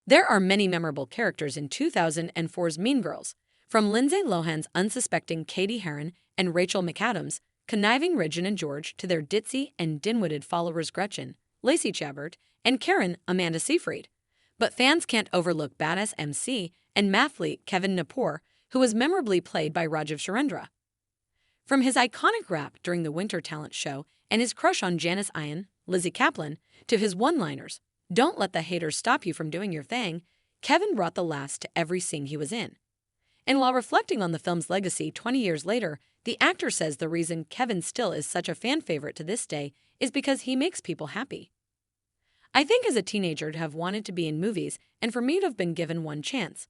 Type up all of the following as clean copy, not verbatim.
There are many memorable characters in 2004's Mean Girls, from Lindsay Lohan's unsuspecting Katie Heron and Rachel McAdams, conniving Regina and George, to their ditzy and dim-witted followers Gretchen, Lacey Chabert, and Karen, Amanda Seyfried. But fans can't overlook badass MC and mathlete Kevin Napor, who was memorably played by Rajiv Surendra. From his iconic rap during the Winter Talent Show and his crush on Janis Lizzie Kaplan, to his one-liners, "Don't let the haters stop you from doing your thing," Kevin brought the laughs to every scene he was in. And while reflecting on the film's legacy 20 years later, the actor says the reason Kevin still is such a fan favorite to this day is because he makes people happy. "I think as a teenager to have wanted to be in movies and for me to have been given one chance.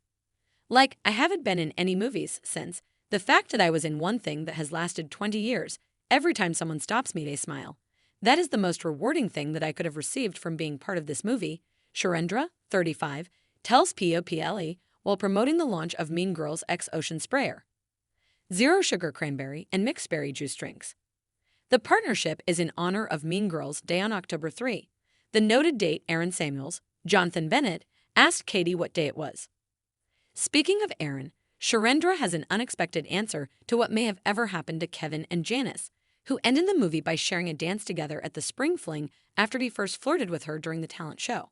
Like, I haven't been in any movies since. The fact that I was in one thing that has lasted 20 years, every time someone stops me they smile. That is the most rewarding thing that I could have received from being part of this movie," Surendra, 35, tells POPLE while promoting the launch of Mean Girls X Ocean Sprayer, Zero Sugar Cranberry and Mixed Berry Juice Drinks. The partnership is in honor of Mean Girls Day on October 3. The noted date Aaron Samuels, Jonathan Bennett, asked Katie what day it was. Speaking of Aaron, Surendra has an unexpected answer to what may have ever happened to Kevin and Janis, who ended the movie by sharing a dance together at the Spring Fling after he first flirted with her during the talent show.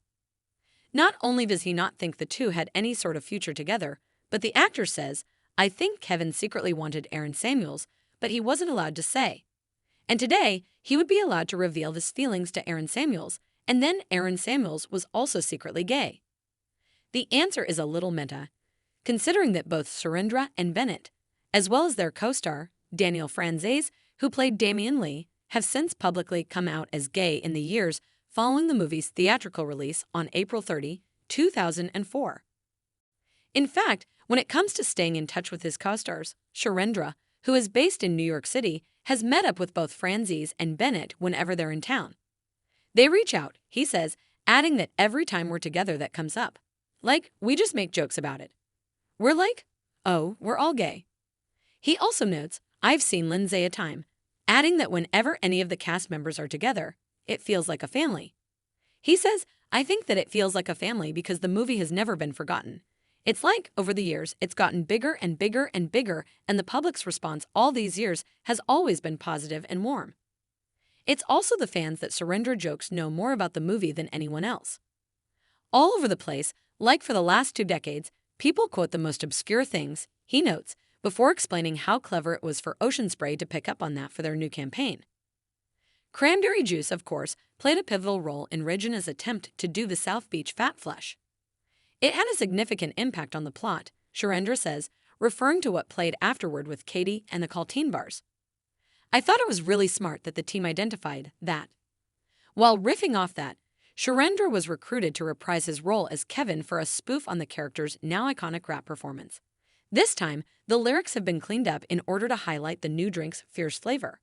Not only does he not think the two had any sort of future together, but the actor says, "I think Kevin secretly wanted Aaron Samuels, but he wasn't allowed to say. And today, he would be allowed to reveal his feelings to Aaron Samuels, and then Aaron Samuels was also secretly gay." The answer is a little meta, considering that both Surendra and Bennett, as well as their co-star, Daniel Franzese, who played Damian Lee, have since publicly come out as gay in the years following the movie's theatrical release on April 30, 2004. In fact, when it comes to staying in touch with his co-stars, Surendra, who is based in New York City, has met up with both Franzese and Bennett whenever they're in town. They reach out, he says, adding that every time we're together that comes up. Like, we just make jokes about it. We're like, oh, we're all gay. He also notes, "I've seen Lindsay a time," adding that whenever any of the cast members are together, it feels like a family. He says, "I think that it feels like a family because the movie has never been forgotten. It's like, over the years, it's gotten bigger and bigger and bigger, and the public's response all these years has always been positive and warm." It's also the fans that Surendra jokes know more about the movie than anyone else. All over the place, like for the last 2 decades, people quote the most obscure things, he notes, before explaining how clever it was for Ocean Spray to pick up on that for their new campaign. Cranberry juice, of course, played a pivotal role in Regina's attempt to do the South Beach fat flush. It had a significant impact on the plot, Surendra says, referring to what played afterward with Katie and the Caltine bars. "I thought it was really smart that the team identified that." While riffing off that, Surendra was recruited to reprise his role as Kevin for a spoof on the character's now iconic rap performance. This time, the lyrics have been cleaned up in order to highlight the new drink's fierce flavor.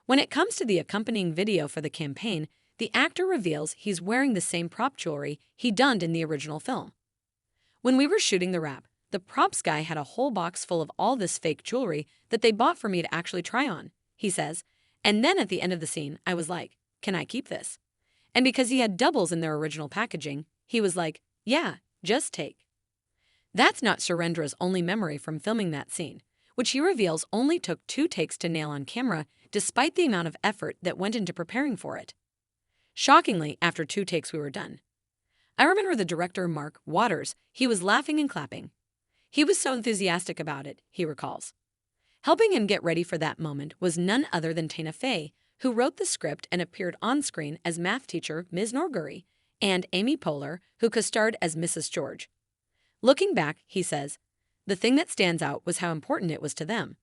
When it comes to the accompanying video for the campaign, the actor reveals he's wearing the same prop jewelry he donned in the original film. "When we were shooting the rap, the props guy had a whole box full of all this fake jewelry that they bought for me to actually try on," he says, "and then at the end of the scene, I was like, can I keep this? And because he had doubles in their original packaging, he was like, yeah, just take." That's not Surendra's only memory from filming that scene, which he reveals only took 2 takes to nail on camera despite the amount of effort that went into preparing for it. "Shockingly, after 2 takes we were done. I remember the director, Mark Waters, he was laughing and clapping. He was so enthusiastic about it," he recalls. Helping him get ready for that moment was none other than Tina Fey, who wrote the script and appeared on screen as math teacher Ms. Norguri, and Amy Poehler, who co-starred as Mrs. George. Looking back, he says, "The thing that stands out was how important it was to them.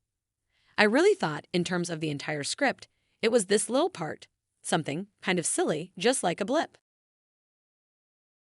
I really thought, in terms of the entire script, it was this little part, something kind of silly, just like a blip."